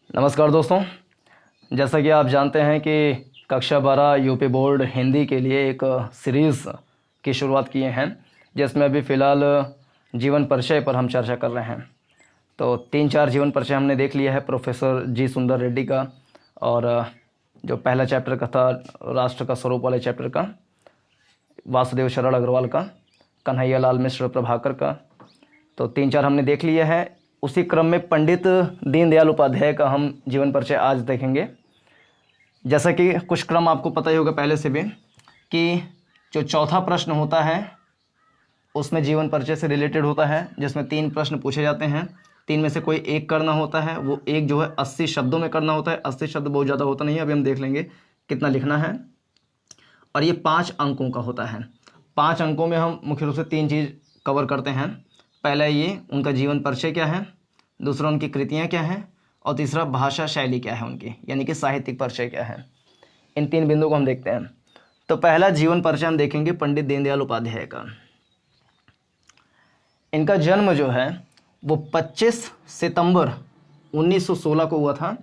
नमस्कार दोस्तों। जैसा कि आप जानते हैं कि कक्षा 12 यूपी बोर्ड हिंदी के लिए एक सीरीज़ की शुरुआत किए हैं, जिसमें अभी फ़िलहाल जीवन परिचय पर हम चर्चा कर रहे हैं। तो 3-4 जीवन परिचय हमने देख लिया है प्रोफेसर जी सुंदर रेड्डी का, और जो पहला चैप्टर का था राष्ट्र का स्वरूप वाले चैप्टर का वासुदेव शरण अग्रवाल का, कन्हैया लाल मिश्र प्रभाकर का। तो 3-4 हमने देख लिया है। उसी क्रम में पंडित दीनदयाल उपाध्याय का हम जीवन परिचय आज देखेंगे। जैसा कि कुछ क्रम आपको पता ही होगा पहले से भी कि जो चौथा प्रश्न होता है उसमें जीवन परिचय से रिलेटेड होता है, जिसमें 3 प्रश्न पूछे जाते हैं। 3 में से कोई एक करना होता है। वो एक जो है 80 शब्दों में करना होता है। 80 शब्द बहुत ज़्यादा होता नहीं है, अभी हम देख लेंगे कितना लिखना है। और ये 5 अंकों का होता है। 5 अंकों में हम मुख्य रूप से 3 चीज़ कवर करते हैं। पहला ये उनका जीवन परिचय क्या है, दूसरा उनकी कृतियाँ क्या हैं, और तीसरा भाषा शैली क्या है उनकी, यानी कि साहित्यिक परिचय क्या है। इन 3 बिंदुओं को हम देखते हैं। तो पहला जीवन परिचय हम देखेंगे पंडित दीनदयाल उपाध्याय का। इनका जन्म जो है वो 25 सितंबर 1916 को हुआ था।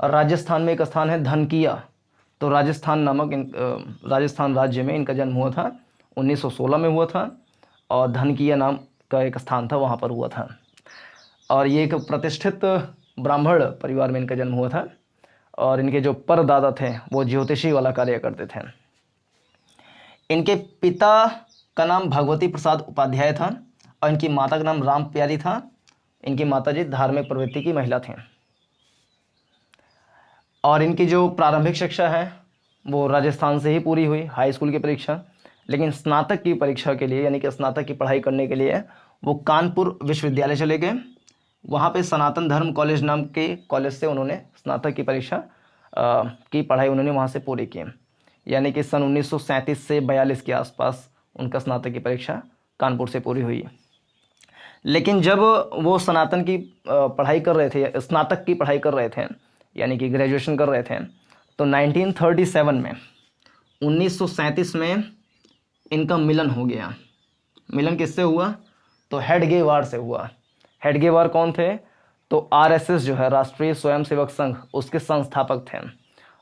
और राजस्थान में एक स्थान है धनकिया, तो राजस्थान नामक राजस्थान राज्य में इनका जन्म हुआ था। 1916 में हुआ था, और धनकिया नाम का एक स्थान था, वहाँ पर हुआ था। और ये एक प्रतिष्ठित ब्राह्मण परिवार में इनका जन्म हुआ था। और इनके जो परदादा थे वो ज्योतिषी वाला कार्य करते थे। इनके पिता का नाम भगवती प्रसाद उपाध्याय था, और इनकी माता का नाम राम प्यारी था। इनकी माताजी धार्मिक प्रवृत्ति की महिला थीं। और इनकी जो प्रारंभिक शिक्षा है वो राजस्थान से ही पूरी हुई, हाई स्कूल की परीक्षा। लेकिन स्नातक की परीक्षा के लिए, यानी कि स्नातक की पढ़ाई करने के लिए वो कानपुर विश्वविद्यालय चले गए। वहाँ पे सनातन धर्म कॉलेज नाम के कॉलेज से उन्होंने स्नातक की परीक्षा की पढ़ाई उन्होंने वहाँ से पूरी की। यानी कि सन 1937 से 42 के आसपास उनका स्नातक की परीक्षा कानपुर से पूरी हुई। लेकिन जब वो सनातन की पढ़ाई कर रहे थे, स्नातक की पढ़ाई कर रहे थे, यानी कि ग्रेजुएशन कर रहे थे, तो 1937 में 1937 में इनका मिलन हो गया। मिलन किससे हुआ? तो हेडगेवार से हुआ। हेडगेवार कौन थे? तो आरएसएस जो है राष्ट्रीय स्वयंसेवक संघ, उसके संस्थापक थे।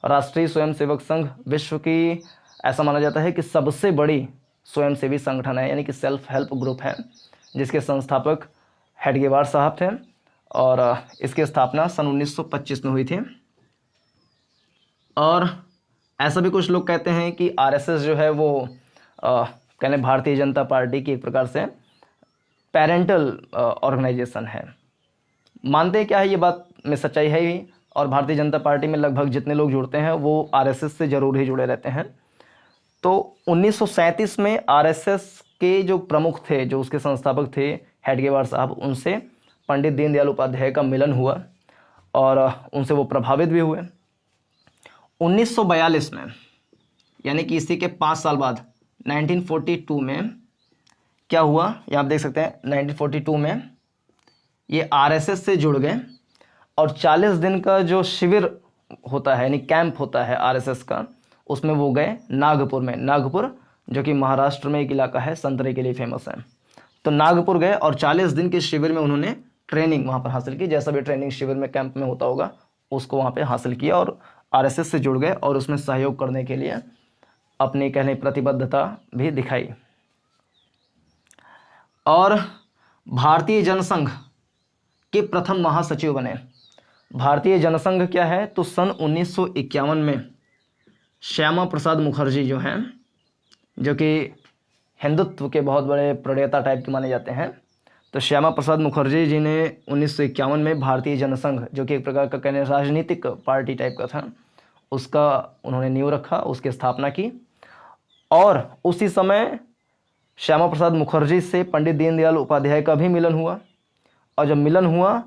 राष्ट्रीय स्वयंसेवक संघ विश्व की, ऐसा माना जाता है कि सबसे बड़ी स्वयंसेवी संगठन है, यानी कि सेल्फ हेल्प ग्रुप है, जिसके संस्थापक हेडगेवार साहब थे। और इसकी स्थापना सन 1925 में हुई थी। और ऐसा भी कुछ लोग कहते हैं कि आरएसएस जो है वो कहने भारतीय जनता पार्टी की एक प्रकार से पेरेंटल ऑर्गेनाइजेशन है। मानते हैं क्या है, ये बात में सच्चाई है ही। और भारतीय जनता पार्टी में लगभग जितने लोग जुड़ते हैं वो आरएसएस से ज़रूर ही जुड़े रहते हैं। तो 1937 में आरएसएस के जो प्रमुख थे, जो उसके संस्थापक थे हेडगेवार साहब, उनसे पंडित दीनदयाल उपाध्याय का मिलन हुआ और उनसे वो प्रभावित भी हुए। 1942 में, यानी कि इसी के 5 साल बाद 1942 में क्या हुआ, ये आप देख सकते हैं। 1942 में ये आरएसएस से जुड़ गए, और 40 दिन का जो शिविर होता है, यानी कैंप होता है आरएसएस का, उसमें वो गए नागपुर में। नागपुर जो कि महाराष्ट्र में एक इलाका है, संतरे के लिए फेमस है। तो नागपुर गए और 40 दिन के शिविर में उन्होंने ट्रेनिंग वहाँ पर हासिल की। जैसा भी ट्रेनिंग शिविर में कैंप में होता होगा उसको वहाँ पे हासिल किया, और आरएसएस से जुड़ गए और उसमें सहयोग करने के लिए अपनी कहने प्रतिबद्धता भी दिखाई। और भारतीय जनसंघ के प्रथम महासचिव बने। भारतीय जनसंघ क्या है? तो सन 1951 में श्यामा प्रसाद मुखर्जी जो हैं, जो कि हिंदुत्व के बहुत बड़े प्रणेता टाइप के माने जाते हैं, तो श्यामा प्रसाद मुखर्जी जी ने 1951 में भारतीय जनसंघ, जो कि एक प्रकार का कहने राजनीतिक पार्टी टाइप का था, उसका उन्होंने नींव रखा, उसकी स्थापना की। और उसी समय श्यामा प्रसाद मुखर्जी से पंडित दीनदयाल उपाध्याय का भी मिलन हुआ। और जब मिलन हुआ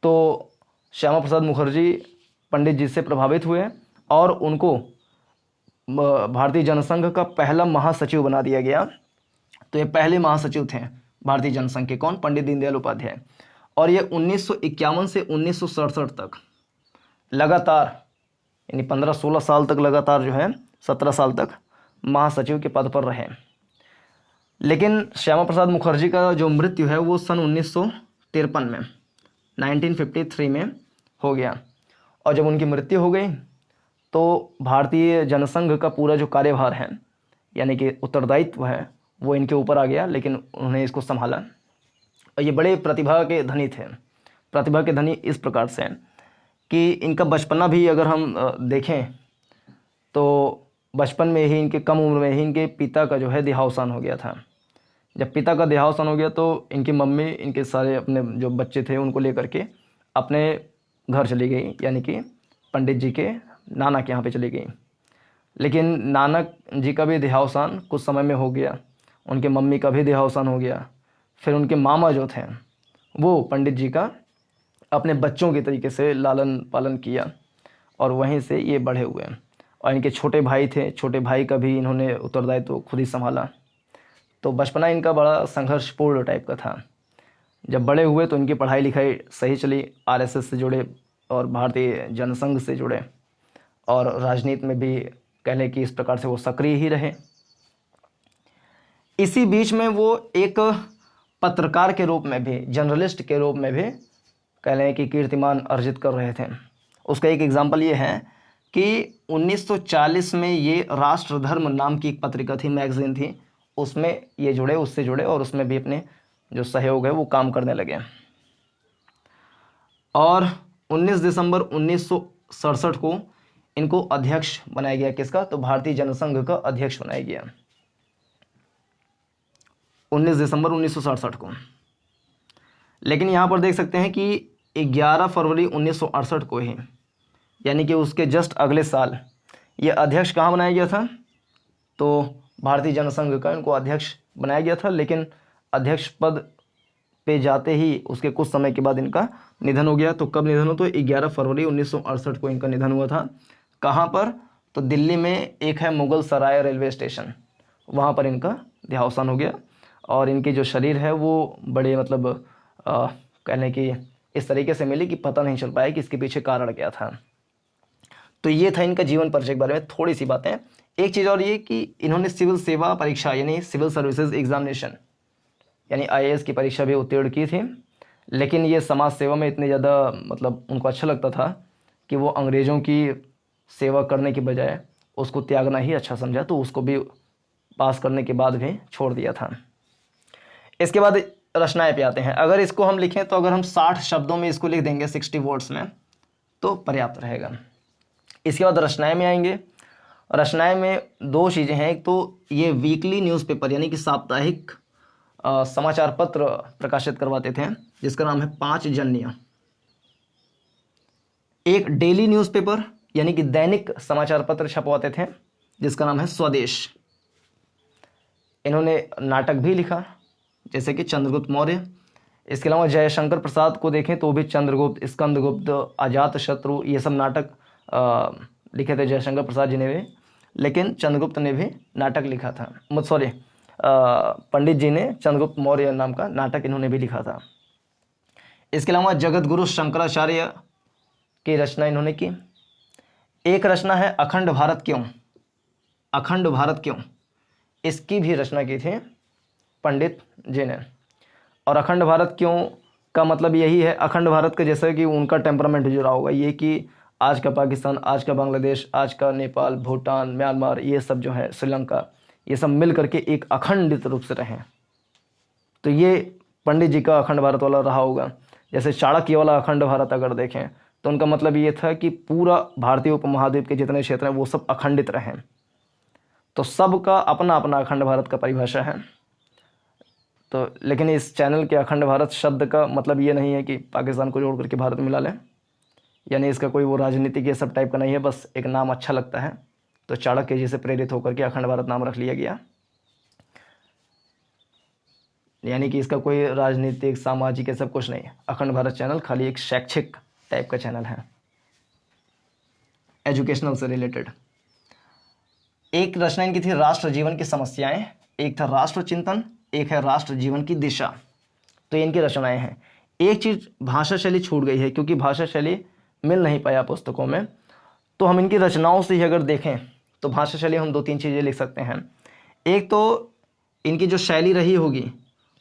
तो श्यामा प्रसाद मुखर्जी पंडित जी से प्रभावित हुए और उनको भारतीय जनसंघ का पहला महासचिव बना दिया गया। तो ये पहले महासचिव थे भारतीय जनसंघ के, कौन? पंडित दीनदयाल उपाध्याय। और ये 1951 से 1967 तक लगातार, यानी 15-16 साल तक लगातार जो है, 17 साल तक महासचिव के पद पर रहे। लेकिन श्यामा प्रसाद मुखर्जी का जो मृत्यु है वो सन 1953 में 1953 में हो गया। और जब उनकी मृत्यु हो गई तो भारतीय जनसंघ का पूरा जो कार्यभार है यानी कि उत्तरदायित्व है वो इनके ऊपर आ गया, लेकिन उन्होंने इसको संभाला। और ये बड़े प्रतिभा के धनी थे। प्रतिभा के धनी इस प्रकार से हैं कि इनका बचपना भी अगर हम देखें तो बचपन में ही इनके कम उम्र में ही इनके पिता का जो है देहावसान हो गया था। जब पिता का देहावसान हो गया तो इनकी मम्मी इनके सारे अपने जो बच्चे थे उनको लेकर के अपने घर चली गई, यानी कि पंडित जी के नाना के यहाँ पे चली गई। लेकिन नाना जी का भी देहावसान कुछ समय में हो गया, उनके मम्मी का भी देहावसान हो गया। फिर उनके मामा जो थे वो पंडित जी का अपने बच्चों के तरीके से लालन पालन किया और वहीं से ये बढ़े हुए हैं। और इनके छोटे भाई थे, छोटे भाई का भी इन्होंने उत्तरदायित्व खुद ही संभाला। तो बचपना इनका बड़ा संघर्षपूर्ण टाइप का था। जब बड़े हुए तो इनकी पढ़ाई लिखाई सही चली, आरएसएस से जुड़े और भारतीय जनसंघ से जुड़े और राजनीति में भी कह लें कि इस प्रकार से वो सक्रिय ही रहे। इसी बीच में वो एक पत्रकार के रूप में भी, जर्नलिस्ट के रूप में भी कह लें कि कीर्तिमान अर्जित कर रहे थे। उसका एक एग्जाम्पल ये है कि 1940 में ये राष्ट्र धर्म नाम की एक पत्रिका थी, मैगजीन थी, उसमें ये जुड़े, उससे जुड़े और उसमें भी अपने जो सहयोग है वो काम करने लगे। और 19 दिसंबर 1967 को इनको अध्यक्ष बनाया गया। किसका? तो भारतीय जनसंघ का अध्यक्ष बनाया गया 19 दिसंबर 1967 को। लेकिन यहाँ पर देख सकते हैं कि 11 फरवरी 1968 को ही, यानी कि उसके जस्ट अगले साल, ये अध्यक्ष कहाँ बनाया गया था? तो भारतीय जनसंघ का इनको अध्यक्ष बनाया गया था। लेकिन अध्यक्ष पद पे जाते ही उसके कुछ समय के बाद इनका निधन हो गया। तो कब निधन हुआ? तो 11 फरवरी 1968 को इनका निधन हुआ था। कहाँ पर? तो दिल्ली में एक है मुगल सराय रेलवे स्टेशन, वहाँ पर इनका देहावसान हो गया। और इनकी जो शरीर है वो बड़े मतलब कहने की इस तरीके से मिली कि पता नहीं चल पाया कि इसके पीछे कारण क्या था। तो ये था इनका जीवन परिचय के बारे में थोड़ी सी बातें। एक चीज़ और ये कि इन्होंने सिविल सेवा परीक्षा यानी सिविल सर्विसेज एग्जामिनेशन यानी आईएएस की परीक्षा भी उत्तीर्ण की थी। लेकिन ये समाज सेवा में इतने ज़्यादा मतलब उनको अच्छा लगता था कि वो अंग्रेज़ों की सेवा करने के बजाय उसको त्यागना ही अच्छा समझा, तो उसको भी पास करने के बाद भी छोड़ दिया था। इसके बाद रचनाएं पे आते हैं। अगर इसको हम लिखें तो अगर हम 60 शब्दों में इसको लिख देंगे 60 वर्ड्स में तो पर्याप्त रहेगा। इसके बाद रचनाएं में आएंगे। रचनाएं में दो चीज़ें हैं। एक तो ये वीकली न्यूज़पेपर यानी कि साप्ताहिक समाचार पत्र प्रकाशित करवाते थे जिसका नाम है पांचजन्य। एक डेली न्यूज़पेपर यानी कि दैनिक समाचार पत्र छपवाते थे जिसका नाम है स्वदेश। इन्होंने नाटक भी लिखा जैसे कि चंद्रगुप्त मौर्य। इसके अलावा जयशंकर प्रसाद को देखें तो भी चंद्रगुप्त, स्कंदगुप्त, अजातशत्रु ये सब नाटक लिखे थे जयशंकर प्रसाद जी ने भी। लेकिन चंद्रगुप्त ने भी नाटक लिखा था, सॉरी पंडित जी ने चंद्रगुप्त मौर्य नाम का नाटक इन्होंने भी लिखा था। इसके अलावा जगत गुरु शंकराचार्य की रचना इन्होंने की। एक रचना है अखंड भारत क्यों, अखंड भारत क्यों, इसकी भी रचना की थी पंडित जी ने। और अखंड भारत क्यों का मतलब यही है, अखंड भारत का जैसा कि उनका टेम्परामेंट जुड़ा होगा ये कि आज का पाकिस्तान, आज का बांग्लादेश, आज का नेपाल, भूटान, म्यांमार, ये सब जो है श्रीलंका, ये सब मिल करके एक अखंडित रूप से रहें। तो ये पंडित जी का अखंड भारत वाला रहा होगा। जैसे चाणक्य वाला अखंड भारत अगर देखें तो उनका मतलब ये था कि पूरा भारतीय उपमहाद्वीप के जितने क्षेत्र हैं वो सब अखंडित रहें। तो सबका अपना अपना अखंड भारत का परिभाषा है। तो लेकिन इस चैनल के अखंड भारत शब्द का मतलब ये नहीं है कि पाकिस्तान को जोड़ करके भारत मिला लें, यानी इसका कोई वो राजनीतिक ये सब टाइप का नहीं है, बस एक नाम अच्छा लगता है तो चाणक्य जी से प्रेरित होकर के अखंड भारत नाम रख लिया गया। यानी कि इसका कोई राजनीतिक सामाजिक ये सब कुछ नहीं है। अखंड भारत चैनल खाली एक शैक्षिक टाइप का चैनल है, एजुकेशनल से रिलेटेड। एक रचना इनकी थी राष्ट्र जीवन की समस्याएं, एक था राष्ट्र चिंतन, एक है राष्ट्र जीवन की दिशा। तो इनकी रचनाएं हैं। एक चीज़ भाषा शैली छूट गई है क्योंकि भाषा शैली मिल नहीं पाया पुस्तकों में, तो हम इनकी रचनाओं से ही अगर देखें तो भाषा शैली हम 2-3 चीज़ें लिख सकते हैं। एक तो इनकी जो शैली रही होगी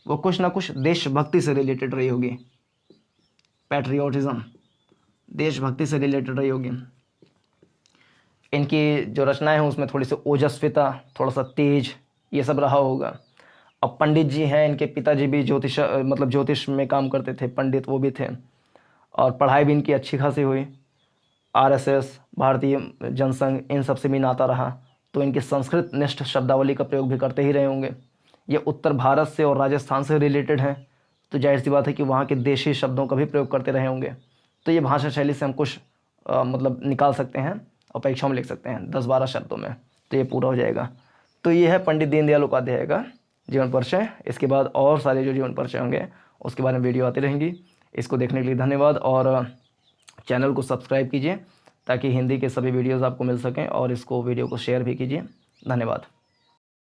वो कुछ ना कुछ देशभक्ति से रिलेटेड रही होगी, पैट्रियोटिज्म। देशभक्ति से रिलेटेड रही होगी। इनकी जो रचनाएं हैं उसमें थोड़ी सी ओजस्विता, थोड़ा सा तेज, ये सब रहा होगा। अब पंडित जी हैं, इनके पिताजी भी ज्योतिष में काम करते थे, पंडित वो भी थे, और पढ़ाई भी इनकी अच्छी खासी हुई। आरएसएस, भारतीय जनसंघ, इन सब से भी नाता रहा, तो इनकी संस्कृत निष्ठ शब्दावली का प्रयोग भी करते ही रहे होंगे। ये उत्तर भारत से और राजस्थान से रिलेटेड हैं, तो जाहिर सी बात है कि वहाँ के देशी शब्दों का भी प्रयोग करते रहे होंगे। तो ये भाषा शैली से हम कुछ निकाल सकते हैं और परीक्षा में लिख सकते हैं 10-12 शब्दों में, तो ये पूरा हो जाएगा। तो ये है पंडित दीनदयाल उपाध्याय का जीवन परिचय। इसके बाद और सारे जो जीवन परिचय होंगे उसके बारे में वीडियो आती रहेंगी। इसको देखने के लिए धन्यवाद, और चैनल को सब्सक्राइब कीजिए ताकि हिंदी के सभी वीडियोज़ आपको मिल सकें, और इसको वीडियो को शेयर भी कीजिए। धन्यवाद।